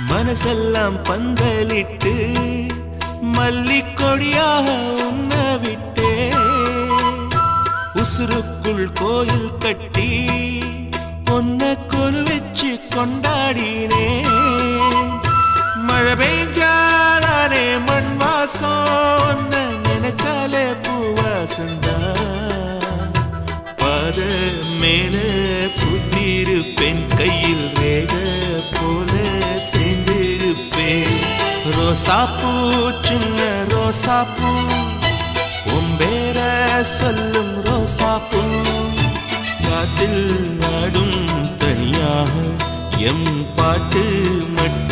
மனசெல்லாம் பந்தலிட்டு மல்லிக்கொடியாக உன்ன விட்டே உசுருக்குள் கோயில் கட்டி பொன்ன கொலு வச்சு கொண்டாடினே மழை பெய்ஞ்சாதானே மண் வாசம் நினைச்சாலே பூவாசந்தான் பாத மேல புத்திருப்பேன் கையில் ரேக போல சேர்ந்திருப்பேன் ரோசாப்பூ சின்ன ரோசாப்பூ உம்பேர சொல்லும் ரோசாப்பூ காத்தில் நாடும் தனியாக எம் பாட்டு மட்டும்